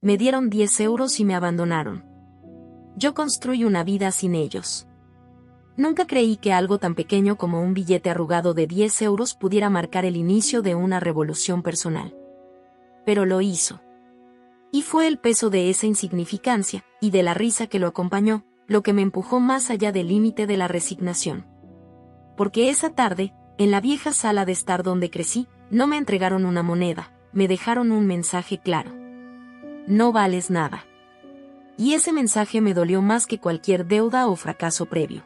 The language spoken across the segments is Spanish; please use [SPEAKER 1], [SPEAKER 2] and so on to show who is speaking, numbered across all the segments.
[SPEAKER 1] Me dieron 10 euros y me abandonaron. Yo construyo una vida sin ellos. Nunca creí que algo tan pequeño como un billete arrugado de 10 euros pudiera marcar el inicio de una revolución personal. Pero lo hizo. Y fue el peso de esa insignificancia, y de la risa que lo acompañó, lo que me empujó más allá del límite de la resignación. Porque esa tarde, en la vieja sala de estar donde crecí, no me entregaron una moneda, me dejaron un mensaje claro. No vales nada. Y ese mensaje me dolió más que cualquier deuda o fracaso previo.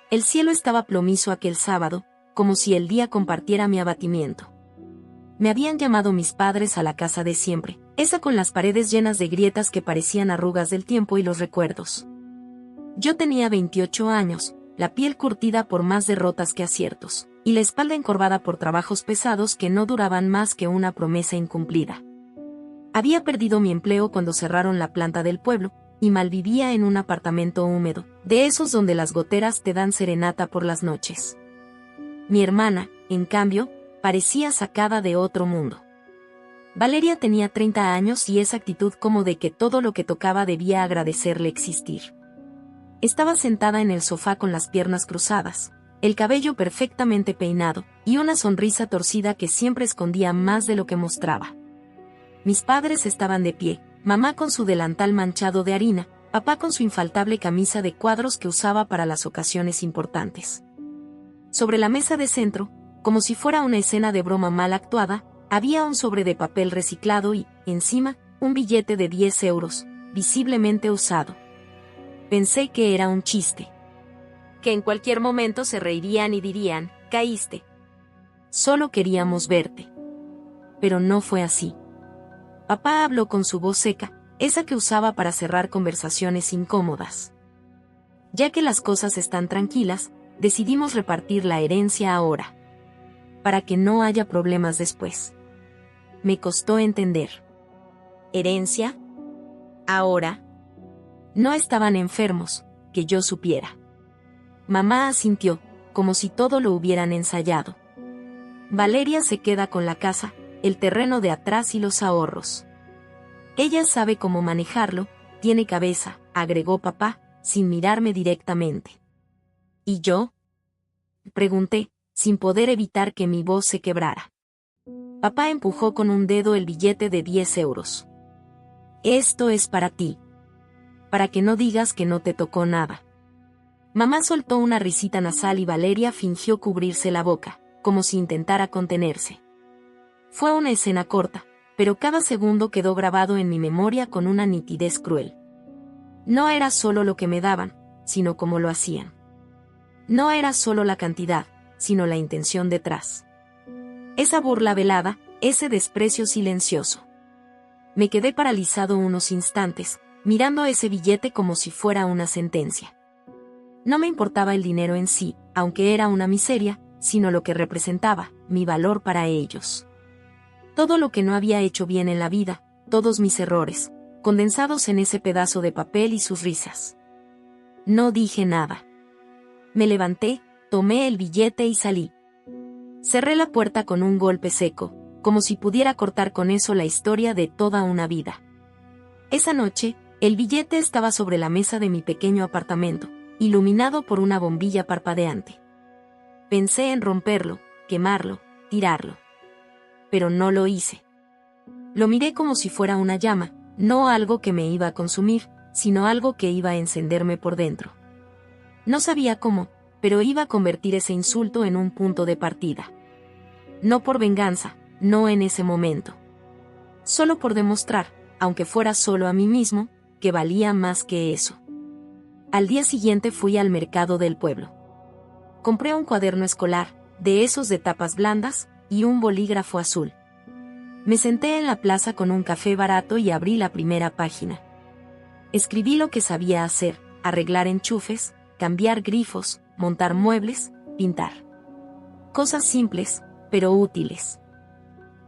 [SPEAKER 1] El cielo estaba plomizo aquel sábado, como si el día compartiera mi abatimiento. Me habían llamado mis padres a la casa de siempre, esa con las paredes llenas de grietas que parecían arrugas del tiempo y los recuerdos. Yo tenía 28 años, la piel curtida por más derrotas que aciertos, y la espalda encorvada por trabajos pesados que no duraban más que una promesa incumplida. Había perdido mi empleo cuando cerraron la planta del pueblo, y malvivía en un apartamento húmedo, de esos donde las goteras te dan serenata por las noches. Mi hermana, en cambio, parecía sacada de otro mundo. Valeria tenía 30 años y esa actitud como de que todo lo que tocaba debía agradecerle existir. Estaba sentada en el sofá con las piernas cruzadas, el cabello perfectamente peinado, y una sonrisa torcida que siempre escondía más de lo que mostraba. Mis padres estaban de pie, mamá con su delantal manchado de harina, papá con su infaltable camisa de cuadros que usaba para las ocasiones importantes. Sobre la mesa de centro, como si fuera una escena de broma mal actuada, había un sobre de papel reciclado y, encima, un billete de 10 euros, visiblemente usado. Pensé que era un chiste. Que en cualquier momento se reirían y dirían, caíste. Solo queríamos verte. Pero no fue así. Papá habló con su voz seca, esa que usaba para cerrar conversaciones incómodas. Ya que las cosas están tranquilas, decidimos repartir la herencia ahora. Para que no haya problemas después. Me costó entender. ¿Herencia? ¿Ahora? No estaban enfermos, que yo supiera. Mamá asintió, como si todo lo hubieran ensayado. Valeria se queda con la casa, el terreno de atrás y los ahorros. Ella sabe cómo manejarlo, tiene cabeza, agregó papá, sin mirarme directamente. ¿Y yo? Pregunté, sin poder evitar que mi voz se quebrara. Papá empujó con un dedo el billete de 10 euros. Esto es para ti. Para que no digas que no te tocó nada. Mamá soltó una risita nasal y Valeria fingió cubrirse la boca, como si intentara contenerse. Fue una escena corta, pero cada segundo quedó grabado en mi memoria con una nitidez cruel. No era solo lo que me daban, sino cómo lo hacían. No era solo la cantidad, sino la intención detrás. Esa burla velada, ese desprecio silencioso. Me quedé paralizado unos instantes, mirando ese billete como si fuera una sentencia. No me importaba el dinero en sí, aunque era una miseria, sino lo que representaba, mi valor para ellos. Todo lo que no había hecho bien en la vida, todos mis errores, condensados en ese pedazo de papel y sus risas. No dije nada. Me levanté, tomé el billete y salí. Cerré la puerta con un golpe seco, como si pudiera cortar con eso la historia de toda una vida. Esa noche, el billete estaba sobre la mesa de mi pequeño apartamento, iluminado por una bombilla parpadeante. Pensé en romperlo, quemarlo, tirarlo. Pero no lo hice. Lo miré como si fuera una llama, no algo que me iba a consumir, sino algo que iba a encenderme por dentro. No sabía cómo, pero iba a convertir ese insulto en un punto de partida. No por venganza, no en ese momento. Solo por demostrar, aunque fuera solo a mí mismo, que valía más que eso. Al día siguiente fui al mercado del pueblo. Compré un cuaderno escolar, de esos de tapas blandas, y un bolígrafo azul. Me senté en la plaza con un café barato y abrí la primera página. Escribí lo que sabía hacer, arreglar enchufes, cambiar grifos, montar muebles, pintar. Cosas simples, pero útiles.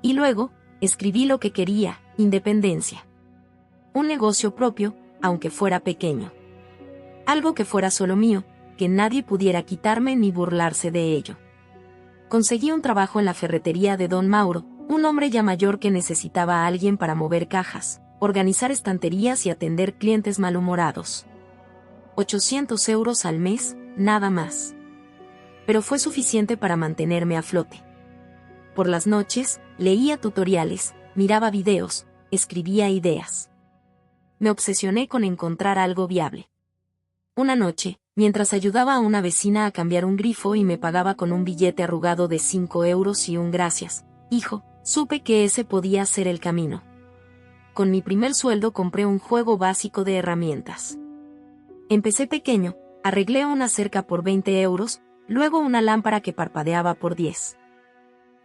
[SPEAKER 1] Y luego, escribí lo que quería, independencia. Un negocio propio, aunque fuera pequeño. Algo que fuera solo mío, que nadie pudiera quitarme ni burlarse de ello. Conseguí un trabajo en la ferretería de Don Mauro, un hombre ya mayor que necesitaba a alguien para mover cajas, organizar estanterías y atender clientes malhumorados. 800 euros al mes, nada más. Pero fue suficiente para mantenerme a flote. Por las noches, leía tutoriales, miraba videos, escribía ideas. Me obsesioné con encontrar algo viable. Una noche, mientras ayudaba a una vecina a cambiar un grifo y me pagaba con un billete arrugado de 5 euros y un gracias, hijo, supe que ese podía ser el camino. Con mi primer sueldo compré un juego básico de herramientas. Empecé pequeño, arreglé una cerca por 20 euros, luego una lámpara que parpadeaba por 10.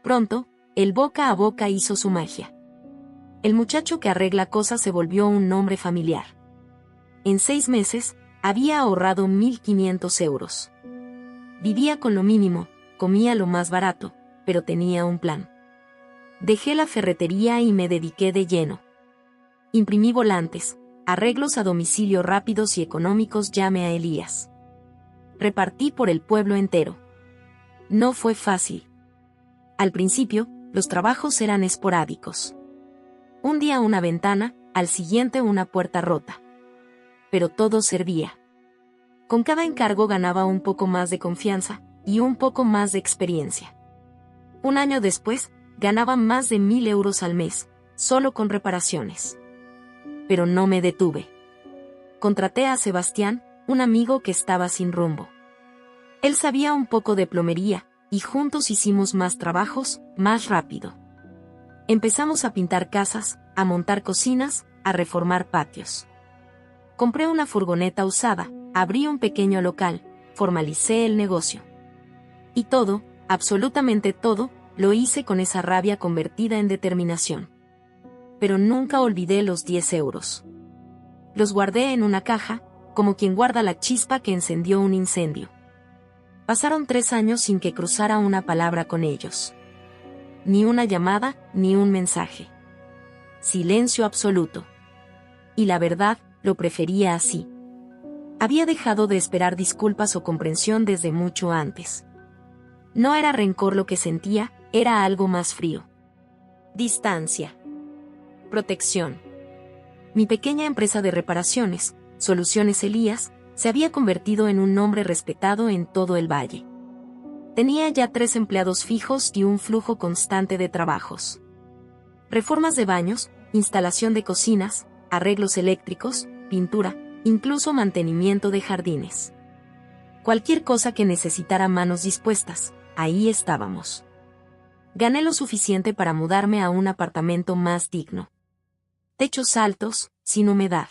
[SPEAKER 1] Pronto, el boca a boca hizo su magia. El muchacho que arregla cosas se volvió un nombre familiar. En 6 meses, había ahorrado 1.500 euros. Vivía con lo mínimo, comía lo más barato, pero tenía un plan. Dejé la ferretería y me dediqué de lleno. Imprimí volantes, arreglos a domicilio rápidos y económicos, llame a Elías. Repartí por el pueblo entero. No fue fácil. Al principio, los trabajos eran esporádicos. Un día una ventana, al siguiente una puerta rota. Pero todo servía. Con cada encargo ganaba un poco más de confianza, y un poco más de experiencia. Un año después, ganaba más de 1.000 euros al mes, solo con reparaciones. Pero no me detuve. Contraté a Sebastián, un amigo que estaba sin rumbo. Él sabía un poco de plomería, y juntos hicimos más trabajos, más rápido. Empezamos a pintar casas, a montar cocinas, a reformar patios. Compré una furgoneta usada, abrí un pequeño local, formalicé el negocio. Y todo, absolutamente todo, lo hice con esa rabia convertida en determinación. Pero nunca olvidé los 10 euros. Los guardé en una caja, como quien guarda la chispa que encendió un incendio. Pasaron 3 años sin que cruzara una palabra con ellos. Ni una llamada, ni un mensaje. Silencio absoluto. Y la verdad, lo prefería así. Había dejado de esperar disculpas o comprensión desde mucho antes. No era rencor lo que sentía, era algo más frío. Distancia. Protección. Mi pequeña empresa de reparaciones, Soluciones Elías, se había convertido en un nombre respetado en todo el valle. Tenía ya 3 empleados fijos y un flujo constante de trabajos. Reformas de baños, instalación de cocinas, arreglos eléctricos, pintura, incluso mantenimiento de jardines. Cualquier cosa que necesitara manos dispuestas, ahí estábamos. Gané lo suficiente para mudarme a un apartamento más digno. Techos altos, sin humedad.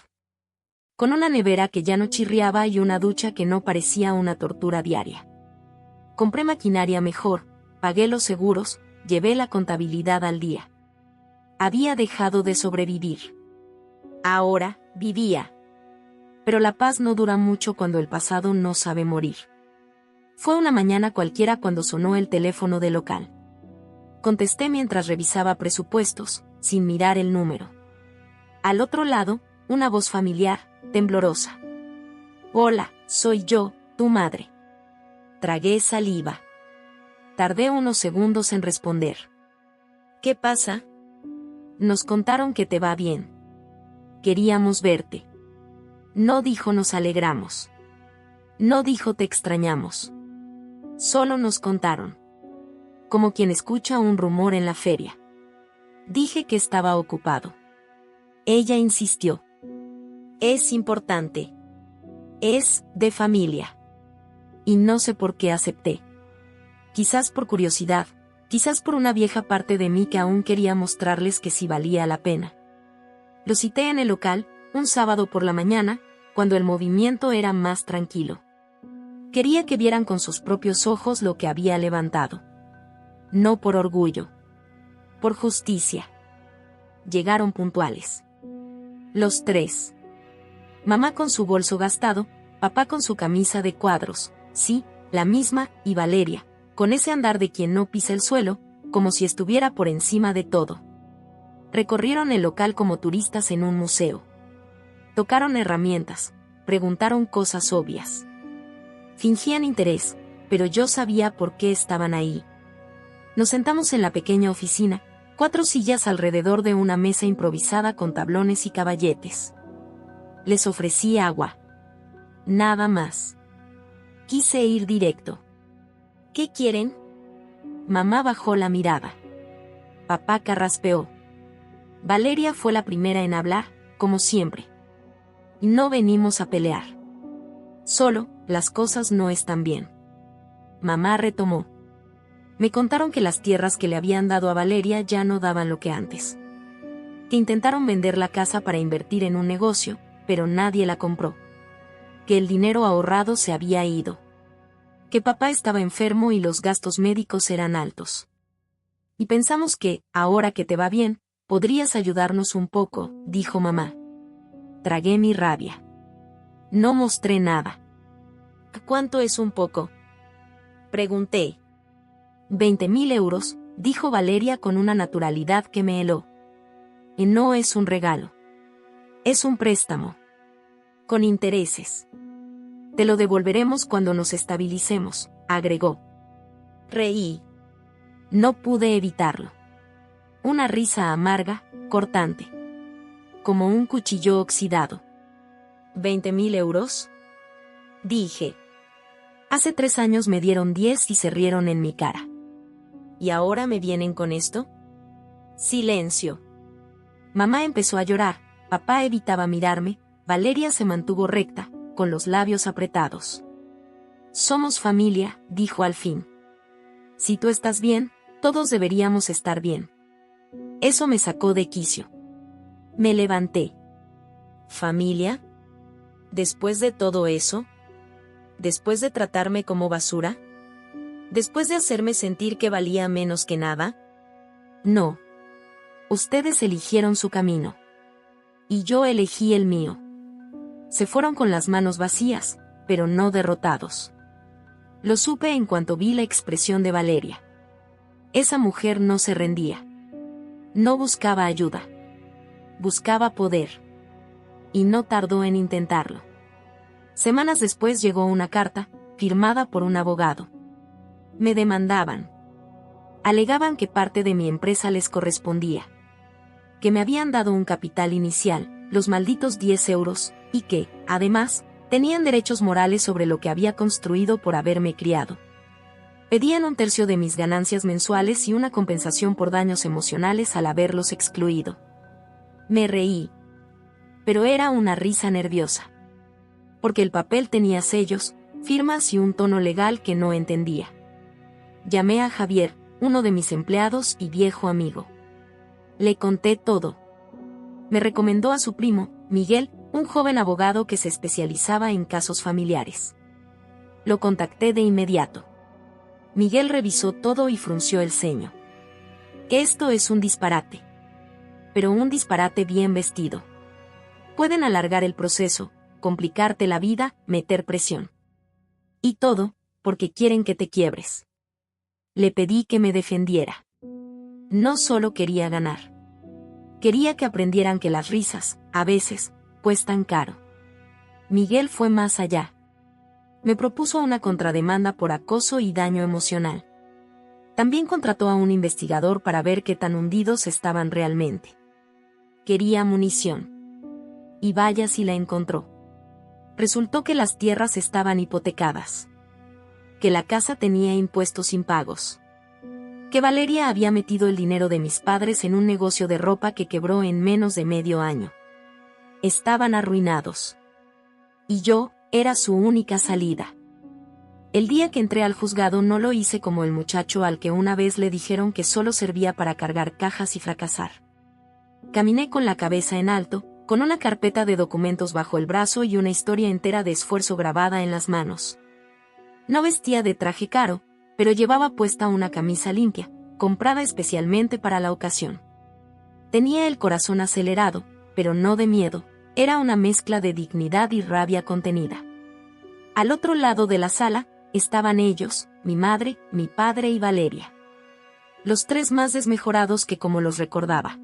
[SPEAKER 1] Con una nevera que ya no chirriaba y una ducha que no parecía una tortura diaria. Compré maquinaria mejor, pagué los seguros, llevé la contabilidad al día. Había dejado de sobrevivir. Ahora, vivía. Pero la paz no dura mucho cuando el pasado no sabe morir. Fue una mañana cualquiera cuando sonó el teléfono del local. Contesté mientras revisaba presupuestos, sin mirar el número. Al otro lado, una voz familiar, temblorosa. Hola, soy yo, tu madre. Tragué saliva. Tardé unos segundos en responder. ¿Qué pasa? Nos contaron que te va bien. Queríamos verte. No dijo nos alegramos. No dijo te extrañamos. Solo nos contaron. Como quien escucha un rumor en la feria. Dije que estaba ocupado. Ella insistió. Es importante. Es de familia. Y no sé por qué acepté. Quizás por curiosidad, quizás por una vieja parte de mí que aún quería mostrarles que sí valía la pena. Lo cité en el local, un sábado por la mañana, cuando el movimiento era más tranquilo. Quería que vieran con sus propios ojos lo que había levantado. No por orgullo. Por justicia. Llegaron puntuales. Los 3. Mamá con su bolso gastado, papá con su camisa de cuadros, sí, la misma, y Valeria, con ese andar de quien no pisa el suelo, como si estuviera por encima de todo. Recorrieron el local como turistas en un museo. Tocaron herramientas, preguntaron cosas obvias. Fingían interés, pero yo sabía por qué estaban ahí. Nos sentamos en la pequeña oficina, 4 sillas alrededor de una mesa improvisada con tablones y caballetes. Les ofrecí agua. Nada más. Quise ir directo. ¿Qué quieren? Mamá bajó la mirada. Papá carraspeó. Valeria fue la primera en hablar, como siempre. No venimos a pelear. Solo, las cosas no están bien. Mamá retomó. Me contaron que las tierras que le habían dado a Valeria ya no daban lo que antes. Que intentaron vender la casa para invertir en un negocio, pero nadie la compró. Que el dinero ahorrado se había ido. Que papá estaba enfermo y los gastos médicos eran altos. Y pensamos que, ahora que te va bien, podrías ayudarnos un poco, dijo mamá. Tragué mi rabia. No mostré nada. ¿Cuánto es un poco? Pregunté. 20.000 euros, dijo Valeria con una naturalidad que me heló. Y no es un regalo. Es un préstamo. Con intereses. Te lo devolveremos cuando nos estabilicemos, agregó. Reí. No pude evitarlo. Una risa amarga, cortante. Como un cuchillo oxidado. ¿20.000 euros? Dije. Hace 3 años me dieron 10 y se rieron en mi cara. ¿Y ahora me vienen con esto? Silencio. Mamá empezó a llorar, papá evitaba mirarme, Valeria se mantuvo recta, con los labios apretados. Somos familia, dijo al fin. Si tú estás bien, todos deberíamos estar bien. Eso me sacó de quicio. Me levanté. ¿Familia? ¿Después de todo eso? ¿Después de tratarme como basura? ¿Después de hacerme sentir que valía menos que nada? No. Ustedes eligieron su camino. Y yo elegí el mío. Se fueron con las manos vacías, pero no derrotados. Lo supe en cuanto vi la expresión de Valeria. Esa mujer no se rendía. No buscaba ayuda. Buscaba poder. Y no tardó en intentarlo. Semanas después llegó una carta, firmada por un abogado. Me demandaban. Alegaban que parte de mi empresa les correspondía. Que me habían dado un capital inicial, los malditos 10 euros, y que, además, tenían derechos morales sobre lo que había construido por haberme criado. Pedían 1/3 de mis ganancias mensuales y una compensación por daños emocionales al haberlos excluido. Me reí. Pero era una risa nerviosa. Porque el papel tenía sellos, firmas y un tono legal que no entendía. Llamé a Javier, uno de mis empleados y viejo amigo. Le conté todo. Me recomendó a su primo, Miguel, un joven abogado que se especializaba en casos familiares. Lo contacté de inmediato. Miguel revisó todo y frunció el ceño. Esto es un disparate. Pero un disparate bien vestido. Pueden alargar el proceso, complicarte la vida, meter presión. Y todo, porque quieren que te quiebres. Le pedí que me defendiera. No solo quería ganar. Quería que aprendieran que las risas, a veces, cuestan caro. Miguel fue más allá. Me propuso una contrademanda por acoso y daño emocional. También contrató a un investigador para ver qué tan hundidos estaban realmente. Quería munición. Y vaya si la encontró. Resultó que las tierras estaban hipotecadas. Que la casa tenía impuestos impagos. Que Valeria había metido el dinero de mis padres en un negocio de ropa que quebró en menos de medio año. Estaban arruinados. Y yo, era su única salida. El día que entré al juzgado no lo hice como el muchacho al que una vez le dijeron que solo servía para cargar cajas y fracasar. Caminé con la cabeza en alto, con una carpeta de documentos bajo el brazo y una historia entera de esfuerzo grabada en las manos. No vestía de traje caro, pero llevaba puesta una camisa limpia, comprada especialmente para la ocasión. Tenía el corazón acelerado, pero no de miedo, era una mezcla de dignidad y rabia contenida. Al otro lado de la sala, estaban ellos, mi madre, mi padre y Valeria. Los 3 más desmejorados que como los recordaba.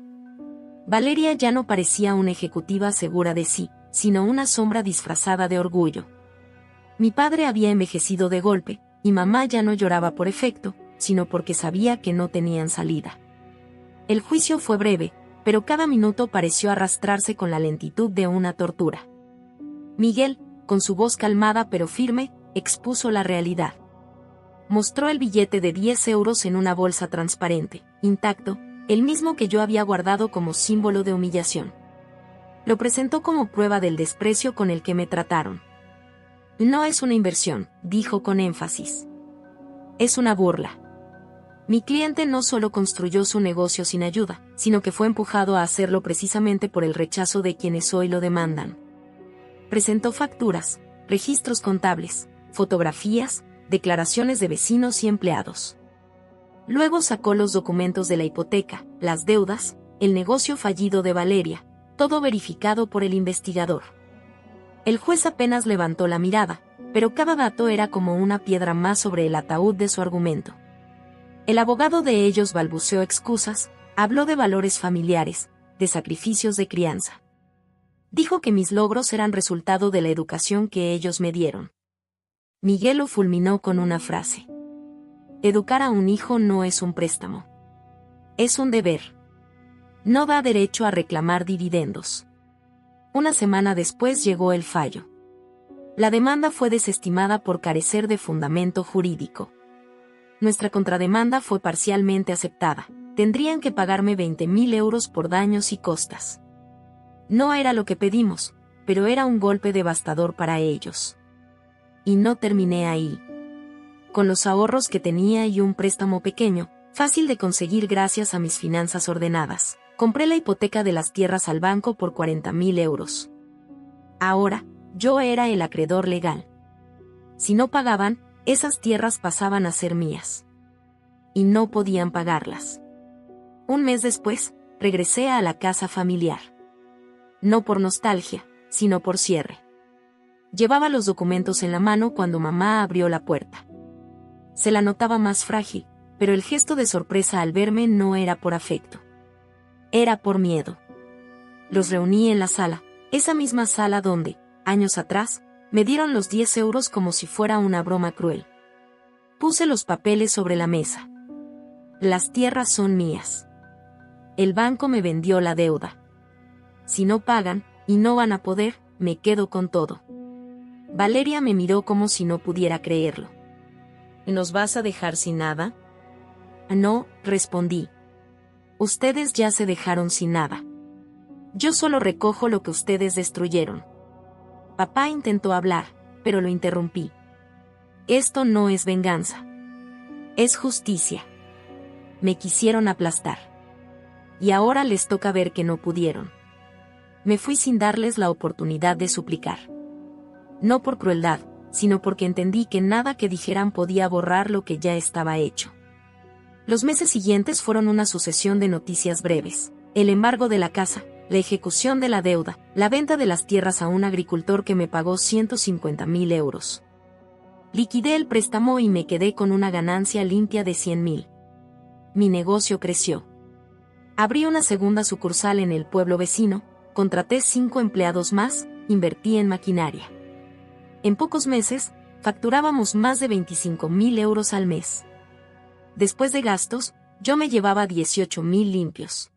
[SPEAKER 1] Valeria ya no parecía una ejecutiva segura de sí, sino una sombra disfrazada de orgullo. Mi padre había envejecido de golpe, y mamá ya no lloraba por efecto, sino porque sabía que no tenían salida. El juicio fue breve, pero cada minuto pareció arrastrarse con la lentitud de una tortura. Miguel, con su voz calmada pero firme, expuso la realidad. Mostró el billete de 10 euros en una bolsa transparente, intacto, el mismo que yo había guardado como símbolo de humillación. Lo presentó como prueba del desprecio con el que me trataron. No es una inversión, dijo con énfasis. Es una burla. Mi cliente no solo construyó su negocio sin ayuda, sino que fue empujado a hacerlo precisamente por el rechazo de quienes hoy lo demandan. Presentó facturas, registros contables, fotografías, declaraciones de vecinos y empleados. Luego sacó los documentos de la hipoteca, las deudas, el negocio fallido de Valeria, todo verificado por el investigador. El juez apenas levantó la mirada, pero cada dato era como una piedra más sobre el ataúd de su argumento. El abogado de ellos balbuceó excusas, habló de valores familiares, de sacrificios de crianza. Dijo que mis logros eran resultado de la educación que ellos me dieron. Miguel lo fulminó con una frase. Educar a un hijo no es un préstamo. Es un deber. No da derecho a reclamar dividendos. Una semana después llegó el fallo. La demanda fue desestimada por carecer de fundamento jurídico. Nuestra contrademanda fue parcialmente aceptada. Tendrían que pagarme 20.000 euros por daños y costas. No era lo que pedimos, pero era un golpe devastador para ellos. Y no terminé ahí. Con los ahorros que tenía y un préstamo pequeño, fácil de conseguir gracias a mis finanzas ordenadas, compré la hipoteca de las tierras al banco por 40.000 euros. Ahora, yo era el acreedor legal. Si no pagaban, esas tierras pasaban a ser mías. Y no podían pagarlas. Un mes después, regresé a la casa familiar. No por nostalgia, sino por cierre. Llevaba los documentos en la mano cuando mamá abrió la puerta. Se la notaba más frágil, pero el gesto de sorpresa al verme no era por afecto. Era por miedo. Los reuní en la sala, esa misma sala donde, años atrás, me dieron los 10 euros como si fuera una broma cruel. Puse los papeles sobre la mesa. Las tierras son mías. El banco me vendió la deuda. Si no pagan, y no van a poder, me quedo con todo. Valeria me miró como si no pudiera creerlo. ¿Nos vas a dejar sin nada? No, respondí. Ustedes ya se dejaron sin nada. Yo solo recojo lo que ustedes destruyeron. Papá intentó hablar, pero lo interrumpí. Esto no es venganza. Es justicia. Me quisieron aplastar. Y ahora les toca ver que no pudieron. Me fui sin darles la oportunidad de suplicar. No por crueldad, sino porque entendí que nada que dijeran podía borrar lo que ya estaba hecho. Los meses siguientes fueron una sucesión de noticias breves. El embargo de la casa, la ejecución de la deuda, la venta de las tierras a un agricultor que me pagó 150.000 euros. Liquidé el préstamo y me quedé con una ganancia limpia de 100.000. Mi negocio creció. Abrí una segunda sucursal en el pueblo vecino, contraté 5 empleados más, invertí en maquinaria. En pocos meses, facturábamos más de 25.000 euros al mes. Después de gastos, yo me llevaba 18.000 limpios.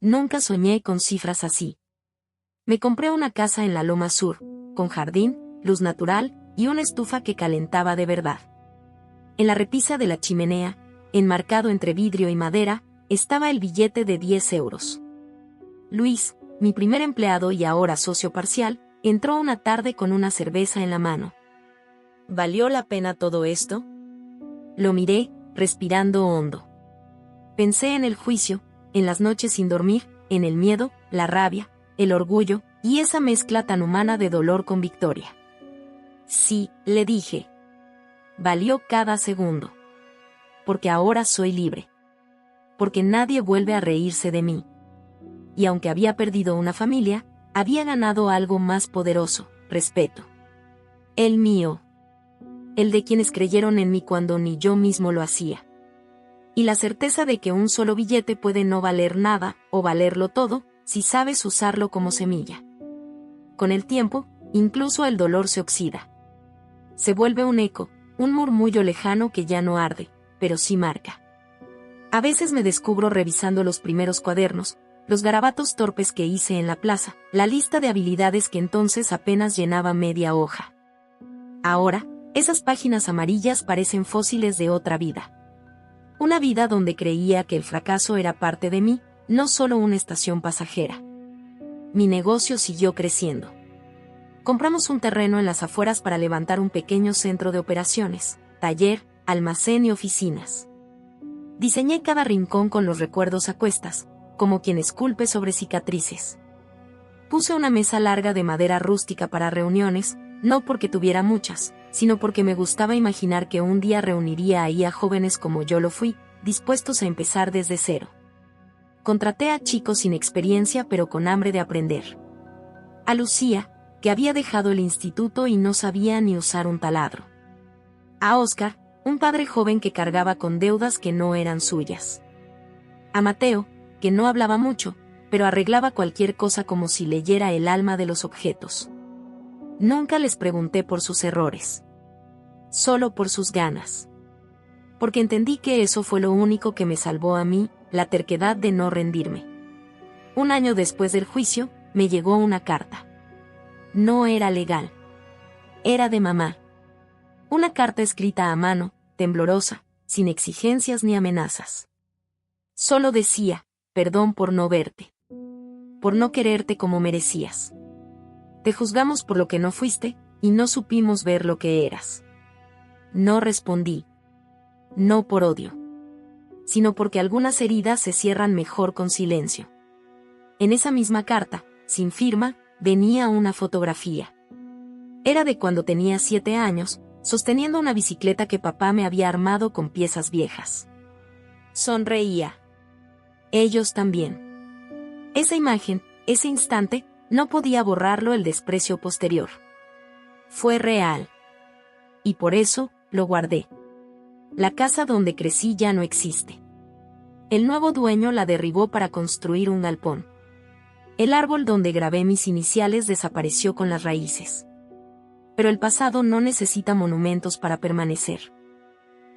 [SPEAKER 1] Nunca soñé con cifras así. Me compré una casa en la Loma Sur, con jardín, luz natural y una estufa que calentaba de verdad. En la repisa de la chimenea, enmarcado entre vidrio y madera, estaba el billete de 10 euros. Luis, mi primer empleado y ahora socio parcial, entró una tarde con una cerveza en la mano. ¿Valió la pena todo esto? Lo miré, respirando hondo. Pensé en el juicio, en las noches sin dormir, en el miedo, la rabia, el orgullo, y esa mezcla tan humana de dolor con victoria. Sí, le dije. Valió cada segundo. Porque ahora soy libre. Porque nadie vuelve a reírse de mí. Y aunque había perdido una familia, había ganado algo más poderoso, respeto. El mío. El de quienes creyeron en mí cuando ni yo mismo lo hacía. Y la certeza de que un solo billete puede no valer nada, o valerlo todo, si sabes usarlo como semilla. Con el tiempo, incluso el dolor se oxida. Se vuelve un eco, un murmullo lejano que ya no arde, pero sí marca. A veces me descubro revisando los primeros cuadernos, los garabatos torpes que hice en la plaza, la lista de habilidades que entonces apenas llenaba media hoja. Ahora, esas páginas amarillas parecen fósiles de otra vida. Una vida donde creía que el fracaso era parte de mí, no solo una estación pasajera. Mi negocio siguió creciendo. Compramos un terreno en las afueras para levantar un pequeño centro de operaciones, taller, almacén y oficinas. Diseñé cada rincón con los recuerdos a cuestas, como quien esculpe sobre cicatrices. Puse una mesa larga de madera rústica para reuniones, no porque tuviera muchas, sino porque me gustaba imaginar que un día reuniría ahí a jóvenes como yo lo fui, dispuestos a empezar desde cero. Contraté a chicos sin experiencia pero con hambre de aprender. A Lucía, que había dejado el instituto y no sabía ni usar un taladro. A Oscar, un padre joven que cargaba con deudas que no eran suyas. A Mateo, que no hablaba mucho, pero arreglaba cualquier cosa como si leyera el alma de los objetos. Nunca les pregunté por sus errores. Solo por sus ganas. Porque entendí que eso fue lo único que me salvó a mí, la terquedad de no rendirme. Un año después del juicio, me llegó una carta. No era legal. Era de mamá. Una carta escrita a mano, temblorosa, sin exigencias ni amenazas. Solo decía, perdón por no verte. Por no quererte como merecías. Te juzgamos por lo que no fuiste, y no supimos ver lo que eras. No respondí. No por odio. Sino porque algunas heridas se cierran mejor con silencio. En esa misma carta, sin firma, venía una fotografía. Era de cuando tenía 7 años, sosteniendo una bicicleta que papá me había armado con piezas viejas. Sonreía. Ellos también. Esa imagen, ese instante, no podía borrarlo el desprecio posterior. Fue real. Y por eso, lo guardé. La casa donde crecí ya no existe. El nuevo dueño la derribó para construir un galpón. El árbol donde grabé mis iniciales desapareció con las raíces. Pero el pasado no necesita monumentos para permanecer.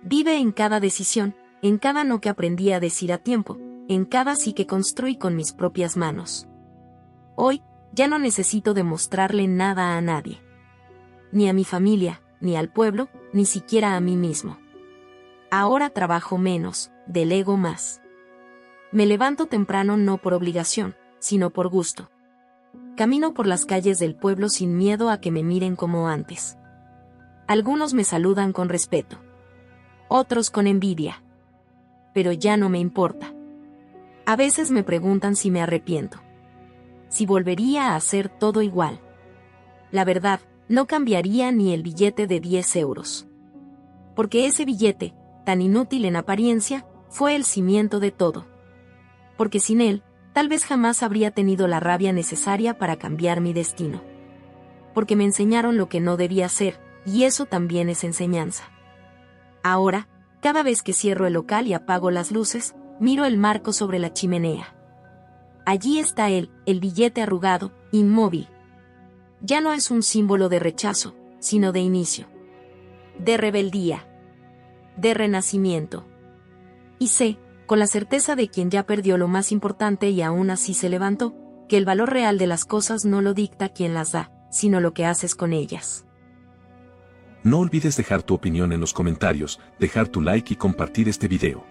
[SPEAKER 1] Vive en cada decisión, en cada no que aprendí a decir a tiempo, en cada sí que construí con mis propias manos. Hoy, ya no necesito demostrarle nada a nadie. Ni a mi familia, ni al pueblo, ni siquiera a mí mismo. Ahora trabajo menos, delego más. Me levanto temprano no por obligación, sino por gusto. Camino por las calles del pueblo sin miedo a que me miren como antes. Algunos me saludan con respeto. Otros con envidia. Pero ya no me importa. A veces me preguntan si me arrepiento. Si volvería a hacer todo igual. La verdad, no cambiaría ni el billete de 10 euros. Porque ese billete, tan inútil en apariencia, fue el cimiento de todo. Porque sin él, tal vez jamás habría tenido la rabia necesaria para cambiar mi destino. Porque me enseñaron lo que no debía hacer, y eso también es enseñanza. Ahora, cada vez que cierro el local y apago las luces, miro el marco sobre la chimenea. Allí está él, el billete arrugado, inmóvil. Ya no es un símbolo de rechazo, sino de inicio. De rebeldía. De renacimiento. Y sé, con la certeza de quien ya perdió lo más importante y aún así se levantó, que el valor real de las cosas no lo dicta quien las da, sino lo que haces con ellas.
[SPEAKER 2] No olvides dejar tu opinión en los comentarios, dejar tu like y compartir este video.